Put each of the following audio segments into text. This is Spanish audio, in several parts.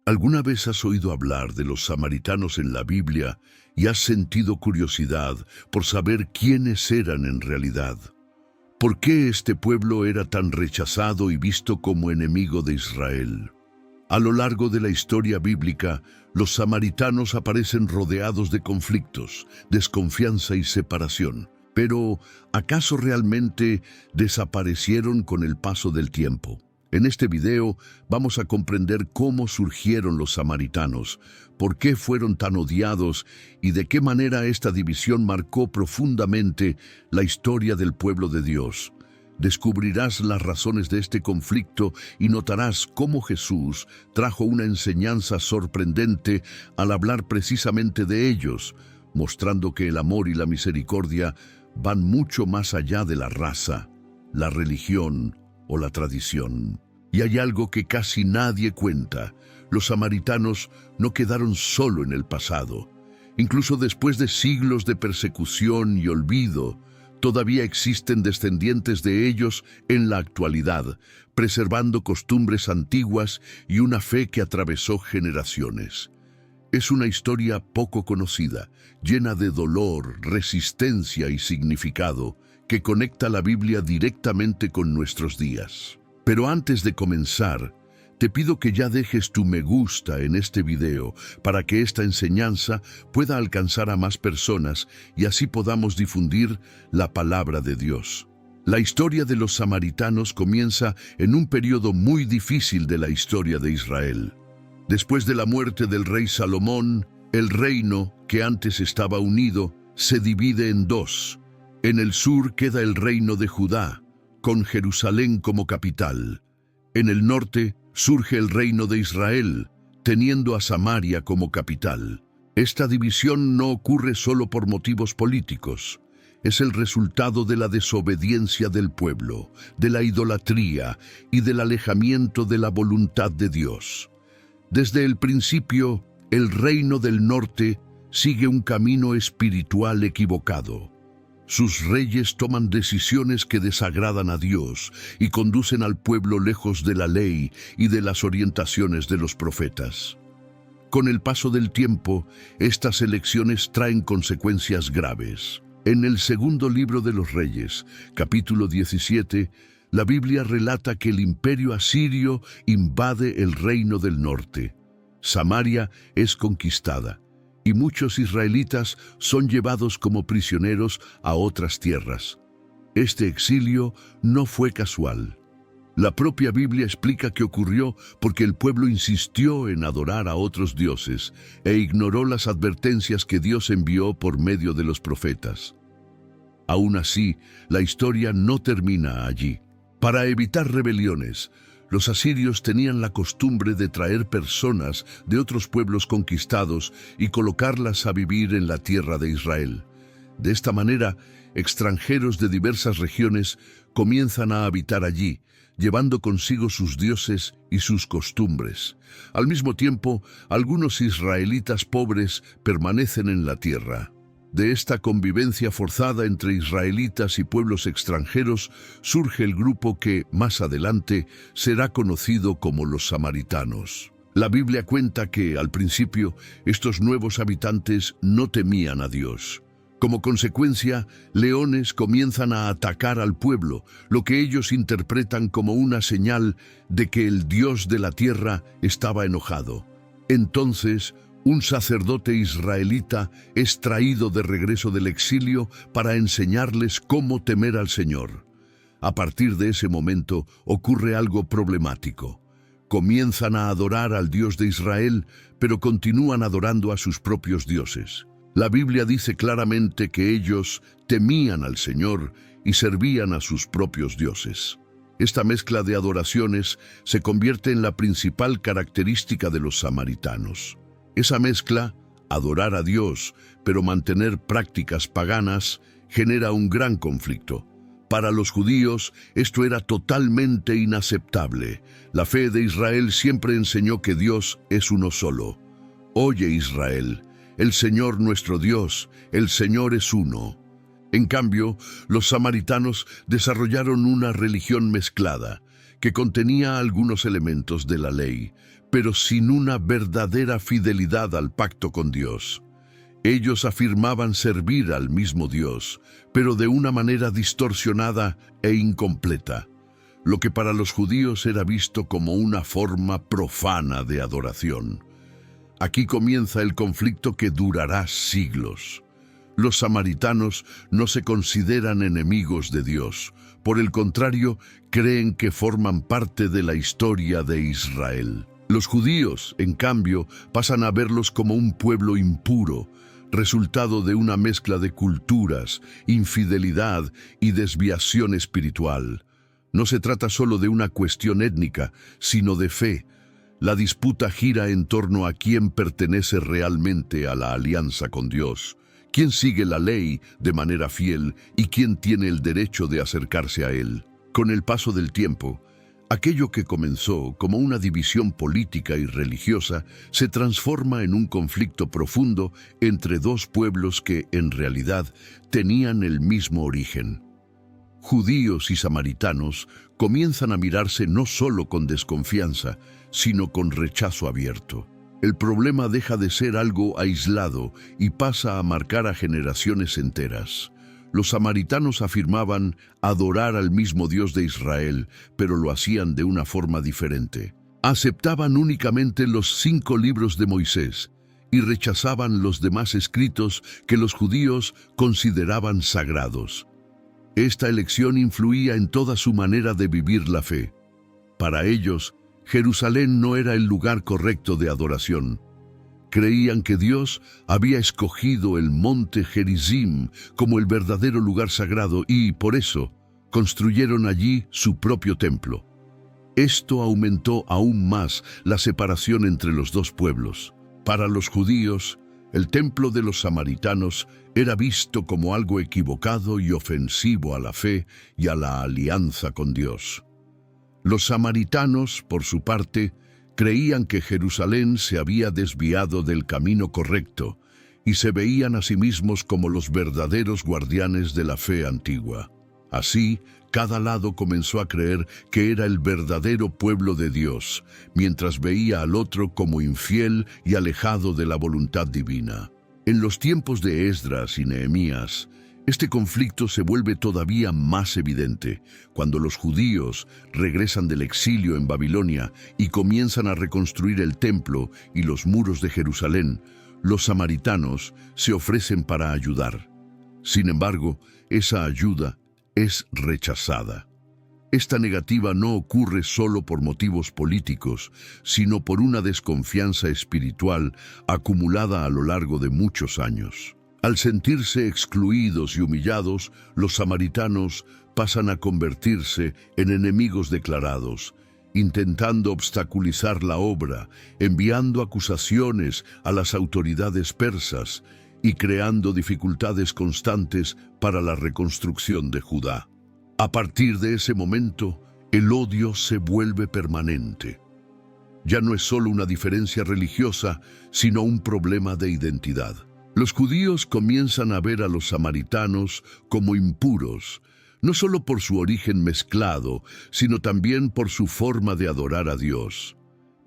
¿Alguna vez has oído hablar de los samaritanos en la Biblia y has sentido curiosidad por saber quiénes eran en realidad? ¿Por qué este pueblo era tan rechazado y visto como enemigo de Israel? A lo largo de la historia bíblica, los samaritanos aparecen rodeados de conflictos, desconfianza y separación. Pero, ¿acaso realmente desaparecieron con el paso del tiempo? En este video vamos a comprender cómo surgieron los samaritanos, por qué fueron tan odiados y de qué manera esta división marcó profundamente la historia del pueblo de Dios. Descubrirás las razones de este conflicto y notarás cómo Jesús trajo una enseñanza sorprendente al hablar precisamente de ellos, mostrando que el amor y la misericordia van mucho más allá de la raza, la religión o la tradición. Y hay algo que casi nadie cuenta: los samaritanos no quedaron solo en el pasado. Incluso después de siglos de persecución y olvido, todavía existen descendientes de ellos en la actualidad, preservando costumbres antiguas y una fe que atravesó generaciones. Es una historia poco conocida, llena de dolor, resistencia y significado, que conecta la Biblia directamente con nuestros días. Pero antes de comenzar, te pido que ya dejes tu me gusta en este video para que esta enseñanza pueda alcanzar a más personas y así podamos difundir la palabra de Dios. La historia de los samaritanos comienza en un periodo muy difícil de la historia de Israel. Después de la muerte del rey Salomón, el reino, que antes estaba unido, se divide en dos. En el sur queda el reino de Judá, con Jerusalén como capital. En el norte surge el reino de Israel, teniendo a Samaria como capital. Esta división no ocurre solo por motivos políticos. Es el resultado de la desobediencia del pueblo, de la idolatría y del alejamiento de la voluntad de Dios. Desde el principio, el reino del norte sigue un camino espiritual equivocado. Sus reyes toman decisiones que desagradan a Dios y conducen al pueblo lejos de la ley y de las orientaciones de los profetas. Con el paso del tiempo, estas elecciones traen consecuencias graves. En el segundo libro de los Reyes, capítulo 17, la Biblia relata que el imperio asirio invade el reino del norte. Samaria es conquistada y muchos israelitas son llevados como prisioneros a otras tierras. Este exilio no fue casual. La propia Biblia explica que ocurrió porque el pueblo insistió en adorar a otros dioses e ignoró las advertencias que Dios envió por medio de los profetas. Aún así, la historia no termina allí. Para evitar rebeliones, los asirios tenían la costumbre de traer personas de otros pueblos conquistados y colocarlas a vivir en la tierra de Israel. De esta manera, extranjeros de diversas regiones comienzan a habitar allí, llevando consigo sus dioses y sus costumbres. Al mismo tiempo, algunos israelitas pobres permanecen en la tierra. De esta convivencia forzada entre israelitas y pueblos extranjeros surge el grupo que, más adelante, será conocido como los samaritanos. La Biblia cuenta que, al principio, estos nuevos habitantes no temían a Dios. Como consecuencia, leones comienzan a atacar al pueblo, lo que ellos interpretan como una señal de que el Dios de la tierra estaba enojado. Entonces, un sacerdote israelita es traído de regreso del exilio para enseñarles cómo temer al Señor. A partir de ese momento ocurre algo problemático. Comienzan a adorar al Dios de Israel, pero continúan adorando a sus propios dioses. La Biblia dice claramente que ellos temían al Señor y servían a sus propios dioses. Esta mezcla de adoraciones se convierte en la principal característica de los samaritanos. Esa mezcla, adorar a Dios, pero mantener prácticas paganas, genera un gran conflicto. Para los judíos, esto era totalmente inaceptable. La fe de Israel siempre enseñó que Dios es uno solo. Oye, Israel, el Señor nuestro Dios, el Señor es uno. En cambio, los samaritanos desarrollaron una religión mezclada, que contenía algunos elementos de la ley, pero sin una verdadera fidelidad al pacto con Dios. Ellos afirmaban servir al mismo Dios, pero de una manera distorsionada e incompleta, lo que para los judíos era visto como una forma profana de adoración. Aquí comienza el conflicto que durará siglos. Los samaritanos no se consideran enemigos de Dios, por el contrario, creen que forman parte de la historia de Israel. Los judíos, en cambio, pasan a verlos como un pueblo impuro, resultado de una mezcla de culturas, infidelidad y desviación espiritual. No se trata solo de una cuestión étnica, sino de fe. La disputa gira en torno a quién pertenece realmente a la alianza con Dios, quién sigue la ley de manera fiel y quién tiene el derecho de acercarse a él. Con el paso del tiempo, aquello que comenzó como una división política y religiosa se transforma en un conflicto profundo entre dos pueblos que, en realidad, tenían el mismo origen. Judíos y samaritanos comienzan a mirarse no solo con desconfianza, sino con rechazo abierto. El problema deja de ser algo aislado y pasa a marcar a generaciones enteras. Los samaritanos afirmaban adorar al mismo Dios de Israel, pero lo hacían de una forma diferente. Aceptaban únicamente los 5 libros de Moisés y rechazaban los demás escritos que los judíos consideraban sagrados. Esta elección influía en toda su manera de vivir la fe. Para ellos, Jerusalén no era el lugar correcto de adoración. Creían que Dios había escogido el monte Gerizim como el verdadero lugar sagrado y, por eso, construyeron allí su propio templo. Esto aumentó aún más la separación entre los dos pueblos. Para los judíos, el templo de los samaritanos era visto como algo equivocado y ofensivo a la fe y a la alianza con Dios. Los samaritanos, por su parte, creían que Jerusalén se había desviado del camino correcto y se veían a sí mismos como los verdaderos guardianes de la fe antigua. Así, cada lado comenzó a creer que era el verdadero pueblo de Dios, mientras veía al otro como infiel y alejado de la voluntad divina. En los tiempos de Esdras y Nehemías, este conflicto se vuelve todavía más evidente cuando los judíos regresan del exilio en Babilonia y comienzan a reconstruir el templo y los muros de Jerusalén. Los samaritanos se ofrecen para ayudar. Sin embargo, esa ayuda es rechazada. Esta negativa no ocurre solo por motivos políticos, sino por una desconfianza espiritual acumulada a lo largo de muchos años. Al sentirse excluidos y humillados, los samaritanos pasan a convertirse en enemigos declarados, intentando obstaculizar la obra, enviando acusaciones a las autoridades persas y creando dificultades constantes para la reconstrucción de Judá. A partir de ese momento, el odio se vuelve permanente. Ya no es solo una diferencia religiosa, sino un problema de identidad. Los judíos comienzan a ver a los samaritanos como impuros, no solo por su origen mezclado, sino también por su forma de adorar a Dios.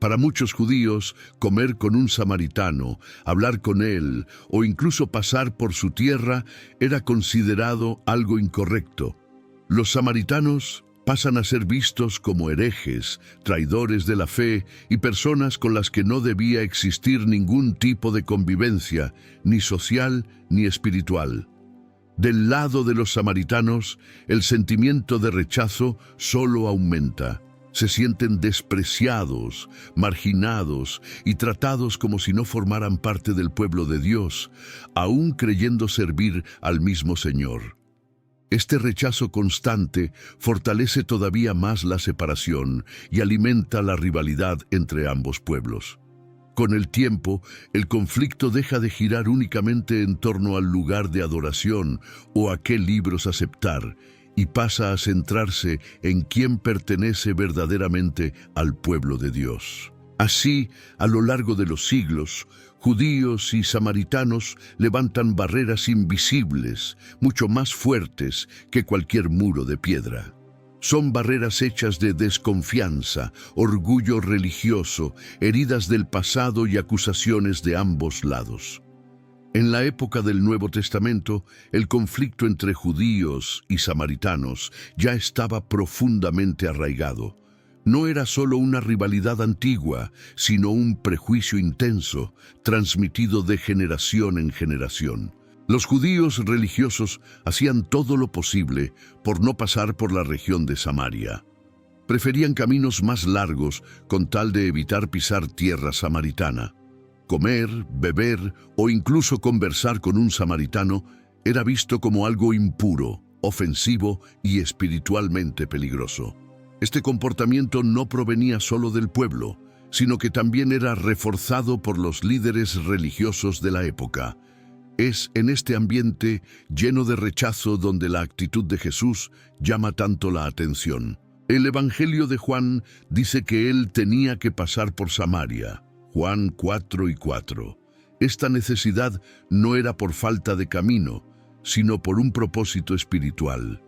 Para muchos judíos, comer con un samaritano, hablar con él o incluso pasar por su tierra era considerado algo incorrecto. Los samaritanos pasan a ser vistos como herejes, traidores de la fe y personas con las que no debía existir ningún tipo de convivencia, ni social ni espiritual. Del lado de los samaritanos, el sentimiento de rechazo solo aumenta. Se sienten despreciados, marginados y tratados como si no formaran parte del pueblo de Dios, aún creyendo servir al mismo Señor. Este rechazo constante fortalece todavía más la separación y alimenta la rivalidad entre ambos pueblos. Con el tiempo, el conflicto deja de girar únicamente en torno al lugar de adoración o a qué libros aceptar, y pasa a centrarse en quién pertenece verdaderamente al pueblo de Dios. Así, a lo largo de los siglos, judíos y samaritanos levantan barreras invisibles, mucho más fuertes que cualquier muro de piedra. Son barreras hechas de desconfianza, orgullo religioso, heridas del pasado y acusaciones de ambos lados. En la época del Nuevo Testamento, el conflicto entre judíos y samaritanos ya estaba profundamente arraigado. No era solo una rivalidad antigua, sino un prejuicio intenso, transmitido de generación en generación. Los judíos religiosos hacían todo lo posible por no pasar por la región de Samaria. Preferían caminos más largos con tal de evitar pisar tierra samaritana. Comer, beber o incluso conversar con un samaritano era visto como algo impuro, ofensivo y espiritualmente peligroso. Este comportamiento no provenía solo del pueblo, sino que también era reforzado por los líderes religiosos de la época. Es en este ambiente lleno de rechazo donde la actitud de Jesús llama tanto la atención. El Evangelio de Juan dice que él tenía que pasar por Samaria. Juan 4:4. Esta necesidad no era por falta de camino, sino por un propósito espiritual.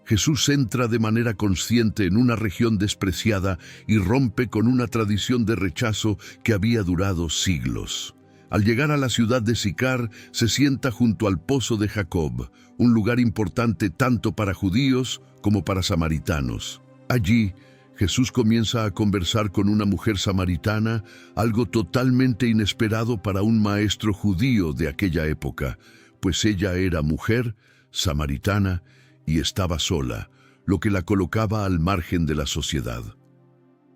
Jesús entra de manera consciente en una región despreciada y rompe con una tradición de rechazo que había durado siglos. Al llegar a la ciudad de Sicar, se sienta junto al pozo de Jacob, un lugar importante tanto para judíos como para samaritanos. Allí, Jesús comienza a conversar con una mujer samaritana, algo totalmente inesperado para un maestro judío de aquella época, pues ella era mujer, samaritana, y estaba sola, lo que la colocaba al margen de la sociedad.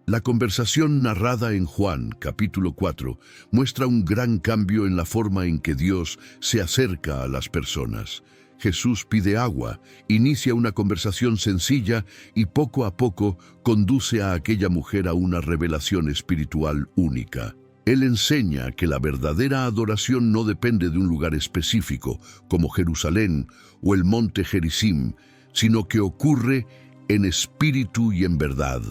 La conversación narrada en Juan, capítulo 4, muestra un gran cambio en la forma en que Dios se acerca a las personas. Jesús pide agua, inicia una conversación sencilla y poco a poco conduce a aquella mujer a una revelación espiritual única. Él enseña que la verdadera adoración no depende de un lugar específico, como Jerusalén o el monte Gerizim, sino que ocurre en espíritu y en verdad.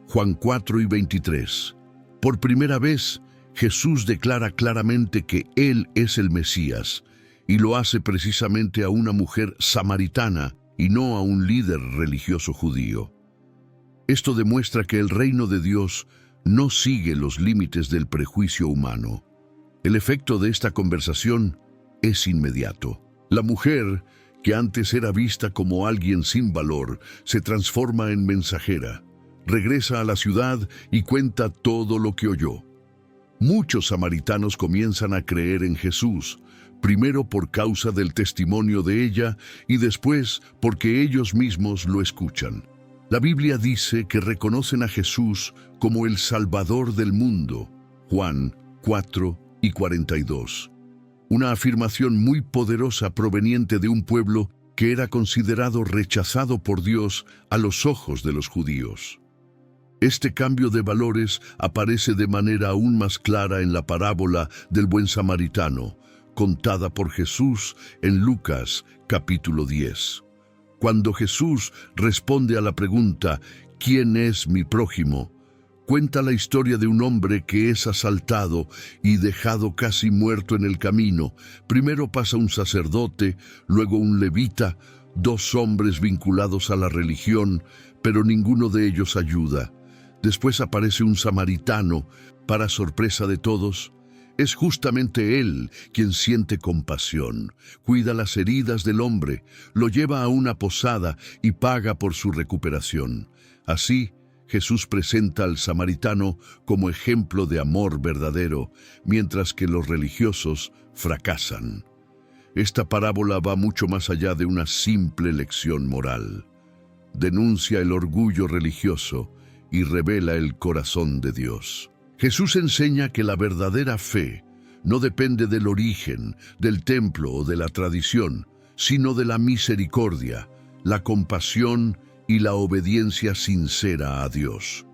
Juan 4:23. Por primera vez, Jesús declara claramente que Él es el Mesías, y lo hace precisamente a una mujer samaritana y no a un líder religioso judío. Esto demuestra que el reino de Dios no sigue los límites del prejuicio humano. El efecto de esta conversación es inmediato. La mujer, que antes era vista como alguien sin valor, se transforma en mensajera. Regresa a la ciudad y cuenta todo lo que oyó. Muchos samaritanos comienzan a creer en Jesús, primero por causa del testimonio de ella y después porque ellos mismos lo escuchan. La Biblia dice que reconocen a Jesús como el Salvador del mundo. Juan 4:42. Una afirmación muy poderosa proveniente de un pueblo que era considerado rechazado por Dios a los ojos de los judíos. Este cambio de valores aparece de manera aún más clara en la parábola del buen samaritano, contada por Jesús en Lucas capítulo 10. Cuando Jesús responde a la pregunta, ¿quién es mi prójimo?, cuenta la historia de un hombre que es asaltado y dejado casi muerto en el camino. Primero pasa un sacerdote, luego un levita, dos hombres vinculados a la religión, pero ninguno de ellos ayuda. Después aparece un samaritano. Para sorpresa de todos, es justamente él quien siente compasión, cuida las heridas del hombre, lo lleva a una posada y paga por su recuperación. Así, Jesús presenta al samaritano como ejemplo de amor verdadero, mientras que los religiosos fracasan. Esta parábola va mucho más allá de una simple lección moral. Denuncia el orgullo religioso y revela el corazón de Dios. Jesús enseña que la verdadera fe no depende del origen, del templo o de la tradición, sino de la misericordia, la compasión y la obediencia sincera a Dios.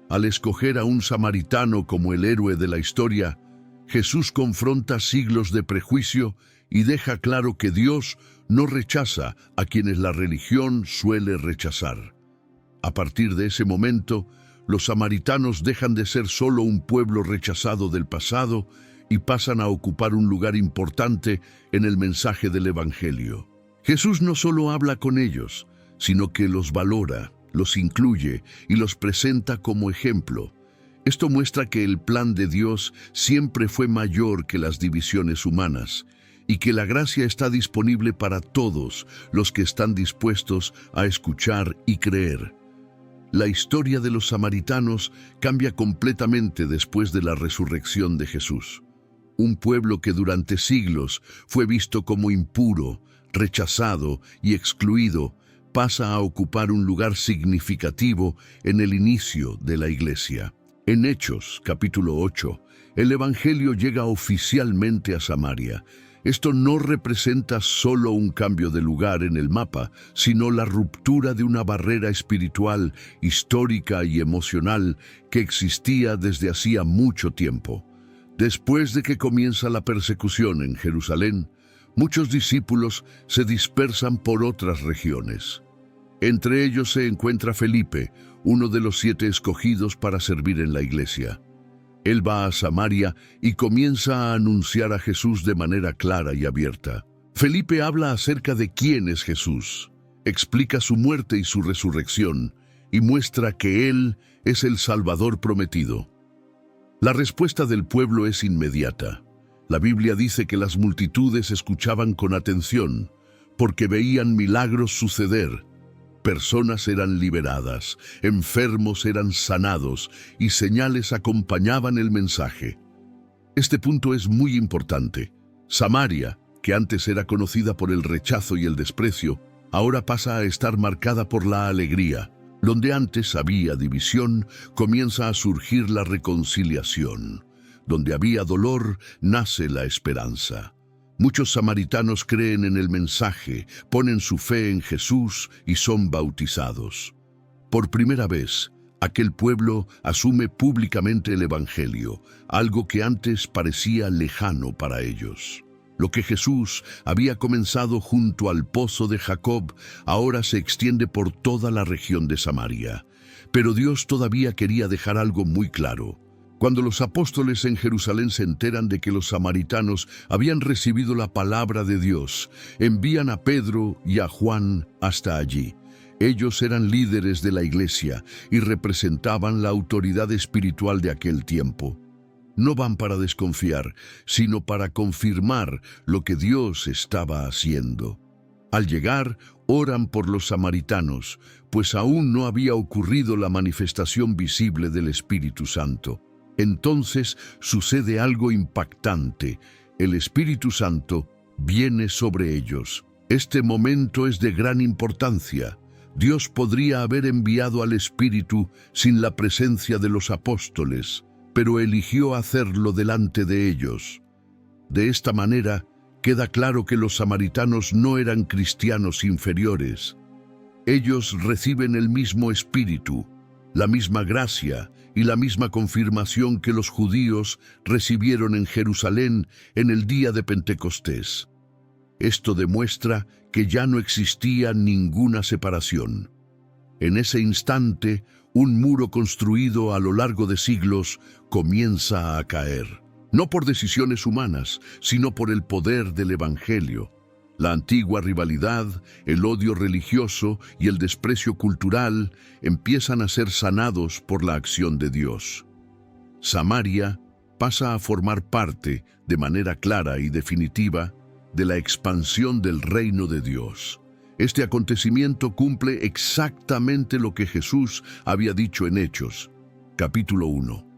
Al escoger a un samaritano como el héroe de la historia, Jesús confronta siglos de prejuicio y deja claro que Dios no rechaza a quienes la religión suele rechazar. A partir de ese momento, los samaritanos dejan de ser solo un pueblo rechazado del pasado y pasan a ocupar un lugar importante en el mensaje del Evangelio. Jesús no solo habla con ellos, sino que los valora, los incluye y los presenta como ejemplo. Esto muestra que el plan de Dios siempre fue mayor que las divisiones humanas y que la gracia está disponible para todos los que están dispuestos a escuchar y creer. La historia de los samaritanos cambia completamente después de la resurrección de Jesús. Un pueblo que durante siglos fue visto como impuro, rechazado y excluido, pasa a ocupar un lugar significativo en el inicio de la Iglesia. En Hechos, capítulo 8, el Evangelio llega oficialmente a Samaria. Esto no representa solo un cambio de lugar en el mapa, sino la ruptura de una barrera espiritual, histórica y emocional que existía desde hacía mucho tiempo. Después de que comienza la persecución en Jerusalén, muchos discípulos se dispersan por otras regiones. Entre ellos se encuentra Felipe, uno de los 7 escogidos para servir en la iglesia. Él va a Samaria y comienza a anunciar a Jesús de manera clara y abierta. Felipe habla acerca de quién es Jesús, explica su muerte y su resurrección, y muestra que Él es el Salvador prometido. La respuesta del pueblo es inmediata. La Biblia dice que las multitudes escuchaban con atención, porque veían milagros suceder. Personas eran liberadas, enfermos eran sanados y señales acompañaban el mensaje. Este punto es muy importante. Samaria, que antes era conocida por el rechazo y el desprecio, ahora pasa a estar marcada por la alegría. Donde antes había división, comienza a surgir la reconciliación. Donde había dolor, nace la esperanza. Muchos samaritanos creen en el mensaje, ponen su fe en Jesús y son bautizados. Por primera vez, aquel pueblo asume públicamente el Evangelio, algo que antes parecía lejano para ellos. Lo que Jesús había comenzado junto al pozo de Jacob, ahora se extiende por toda la región de Samaria. Pero Dios todavía quería dejar algo muy claro. Cuando los apóstoles en Jerusalén se enteran de que los samaritanos habían recibido la palabra de Dios, envían a Pedro y a Juan hasta allí. Ellos eran líderes de la iglesia y representaban la autoridad espiritual de aquel tiempo. No van para desconfiar, sino para confirmar lo que Dios estaba haciendo. Al llegar, oran por los samaritanos, pues aún no había ocurrido la manifestación visible del Espíritu Santo. Entonces sucede algo impactante. El Espíritu Santo viene sobre ellos. Este momento es de gran importancia. Dios podría haber enviado al Espíritu sin la presencia de los apóstoles, pero eligió hacerlo delante de ellos. De esta manera, queda claro que los samaritanos no eran cristianos inferiores. Ellos reciben el mismo Espíritu, la misma gracia y la misma confirmación que los judíos recibieron en Jerusalén en el día de Pentecostés. Esto demuestra que ya no existía ninguna separación. En ese instante, un muro construido a lo largo de siglos comienza a caer. No por decisiones humanas, sino por el poder del Evangelio. La antigua rivalidad, el odio religioso y el desprecio cultural empiezan a ser sanados por la acción de Dios. Samaria pasa a formar parte, de manera clara y definitiva, de la expansión del reino de Dios. Este acontecimiento cumple exactamente lo que Jesús había dicho en Hechos, capítulo 1.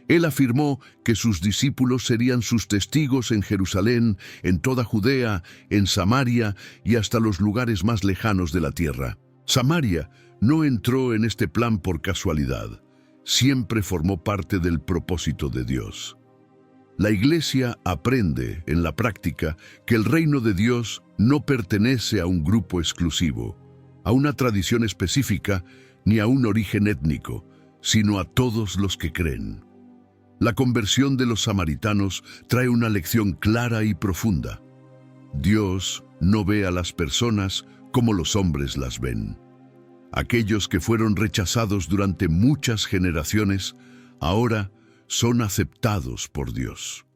Él afirmó que sus discípulos serían sus testigos en Jerusalén, en toda Judea, en Samaria y hasta los lugares más lejanos de la tierra. Samaria no entró en este plan por casualidad. Siempre formó parte del propósito de Dios. La Iglesia aprende, en la práctica, que el reino de Dios no pertenece a un grupo exclusivo, a una tradición específica, ni a un origen étnico, sino a todos los que creen. La conversión de los samaritanos trae una lección clara y profunda. Dios no ve a las personas como los hombres las ven. Aquellos que fueron rechazados durante muchas generaciones, ahora son aceptados por Dios.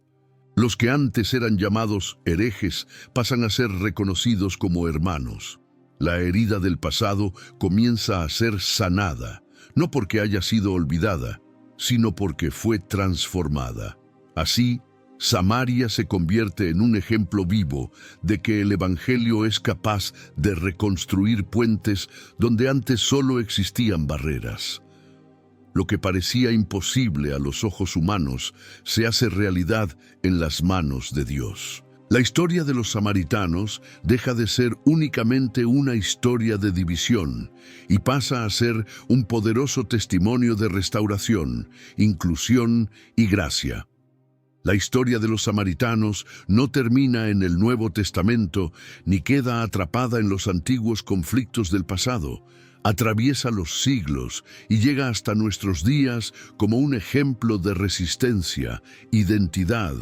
Los que antes eran llamados herejes pasan a ser reconocidos como hermanos. La herida del pasado comienza a ser sanada, no porque haya sido olvidada, sino porque fue transformada. Así, Samaria se convierte en un ejemplo vivo de que el Evangelio es capaz de reconstruir puentes donde antes solo existían barreras. Lo que parecía imposible a los ojos humanos se hace realidad en las manos de Dios. La historia de los samaritanos deja de ser únicamente una historia de división y pasa a ser un poderoso testimonio de restauración, inclusión y gracia. La historia de los samaritanos no termina en el Nuevo Testamento ni queda atrapada en los antiguos conflictos del pasado. Atraviesa los siglos y llega hasta nuestros días como un ejemplo de resistencia, identidad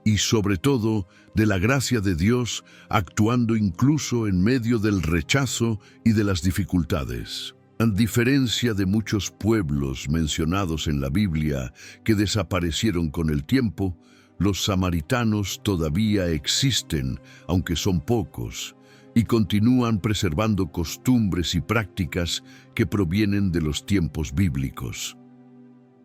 y, sobre todo, de la gracia de Dios actuando incluso en medio del rechazo y de las dificultades. A diferencia de muchos pueblos mencionados en la Biblia que desaparecieron con el tiempo, los samaritanos todavía existen, aunque son pocos, y continúan preservando costumbres y prácticas que provienen de los tiempos bíblicos.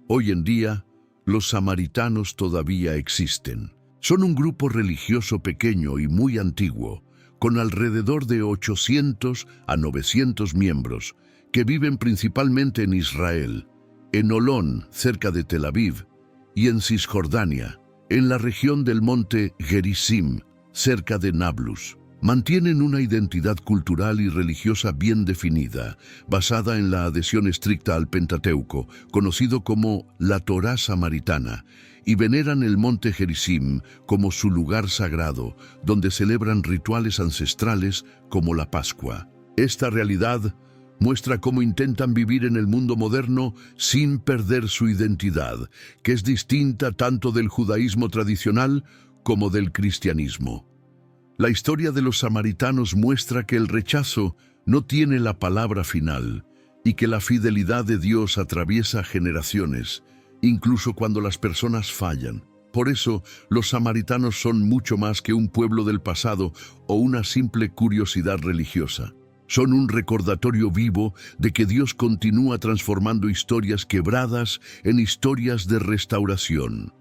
Hoy en día, los samaritanos todavía existen. Son un grupo religioso pequeño y muy antiguo, con alrededor de 800 a 900 miembros, que viven principalmente en Israel, en Olón, cerca de Tel Aviv, y en Cisjordania, en la región del monte Gerizim, cerca de Nablus. Mantienen una identidad cultural y religiosa bien definida, basada en la adhesión estricta al Pentateuco, conocido como la Torá samaritana, y veneran el monte Gerizim como su lugar sagrado, donde celebran rituales ancestrales como la Pascua. Esta realidad muestra cómo intentan vivir en el mundo moderno sin perder su identidad, que es distinta tanto del judaísmo tradicional como del cristianismo. La historia de los samaritanos muestra que el rechazo no tiene la palabra final y que la fidelidad de Dios atraviesa generaciones, incluso cuando las personas fallan. Por eso, los samaritanos son mucho más que un pueblo del pasado o una simple curiosidad religiosa. Son un recordatorio vivo de que Dios continúa transformando historias quebradas en historias de restauración.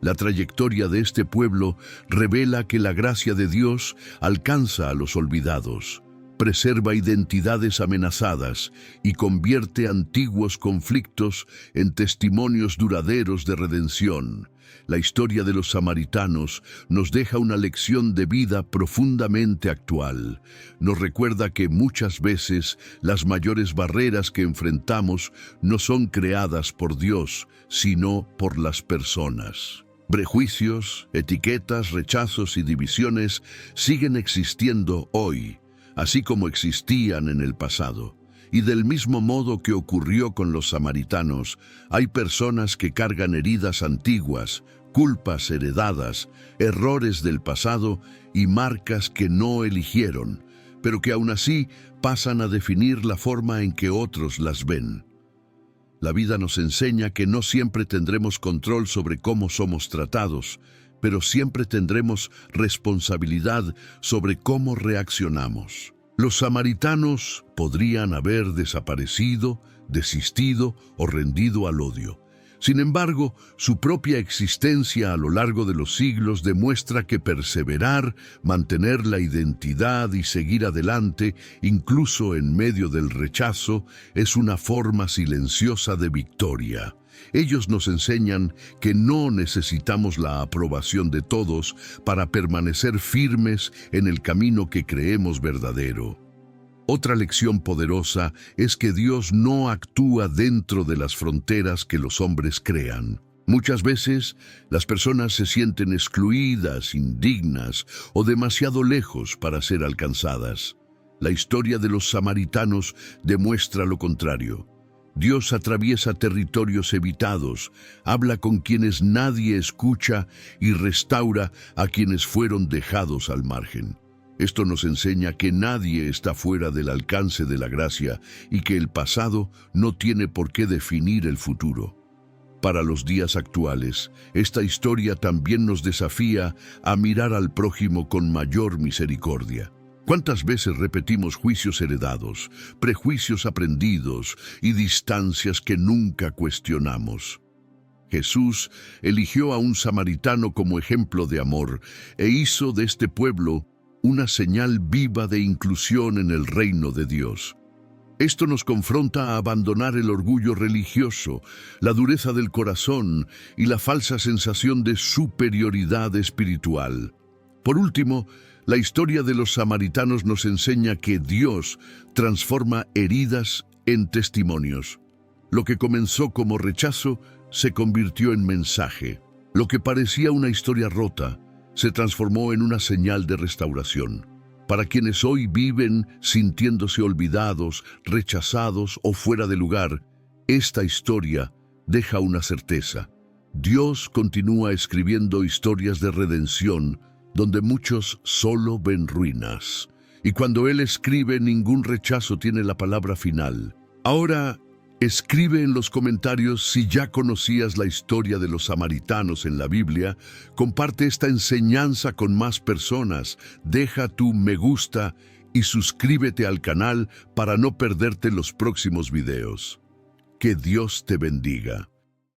La trayectoria de este pueblo revela que la gracia de Dios alcanza a los olvidados, preserva identidades amenazadas y convierte antiguos conflictos en testimonios duraderos de redención. La historia de los samaritanos nos deja una lección de vida profundamente actual. Nos recuerda que muchas veces las mayores barreras que enfrentamos no son creadas por Dios, sino por las personas. Prejuicios, etiquetas, rechazos y divisiones siguen existiendo hoy, así como existían en el pasado. Y del mismo modo que ocurrió con los samaritanos, hay personas que cargan heridas antiguas, culpas heredadas, errores del pasado y marcas que no eligieron, pero que aún así pasan a definir la forma en que otros las ven. La vida nos enseña que no siempre tendremos control sobre cómo somos tratados, pero siempre tendremos responsabilidad sobre cómo reaccionamos. Los samaritanos podrían haber desaparecido, desistido o rendido al odio. Sin embargo, su propia existencia a lo largo de los siglos demuestra que perseverar, mantener la identidad y seguir adelante, incluso en medio del rechazo, es una forma silenciosa de victoria. Ellos nos enseñan que no necesitamos la aprobación de todos para permanecer firmes en el camino que creemos verdadero. Otra lección poderosa es que Dios no actúa dentro de las fronteras que los hombres crean. Muchas veces, las personas se sienten excluidas, indignas o demasiado lejos para ser alcanzadas. La historia de los samaritanos demuestra lo contrario. Dios atraviesa territorios evitados, habla con quienes nadie escucha y restaura a quienes fueron dejados al margen. Esto nos enseña que nadie está fuera del alcance de la gracia y que el pasado no tiene por qué definir el futuro. Para los días actuales, esta historia también nos desafía a mirar al prójimo con mayor misericordia. ¿Cuántas veces repetimos juicios heredados, prejuicios aprendidos y distancias que nunca cuestionamos? Jesús eligió a un samaritano como ejemplo de amor e hizo de este pueblo una señal viva de inclusión en el reino de Dios. Esto nos confronta a abandonar el orgullo religioso, la dureza del corazón y la falsa sensación de superioridad espiritual. Por último, la historia de los samaritanos nos enseña que Dios transforma heridas en testimonios. Lo que comenzó como rechazo se convirtió en mensaje. Lo que parecía una historia rota se transformó en una señal de restauración. Para quienes hoy viven sintiéndose olvidados, rechazados o fuera de lugar, esta historia deja una certeza. Dios continúa escribiendo historias de redención donde muchos solo ven ruinas. Y cuando Él escribe, ningún rechazo tiene la palabra final. Ahora, escribe en los comentarios si ya conocías la historia de los samaritanos en la Biblia. Comparte esta enseñanza con más personas. Deja tu me gusta y suscríbete al canal para no perderte los próximos videos. Que Dios te bendiga.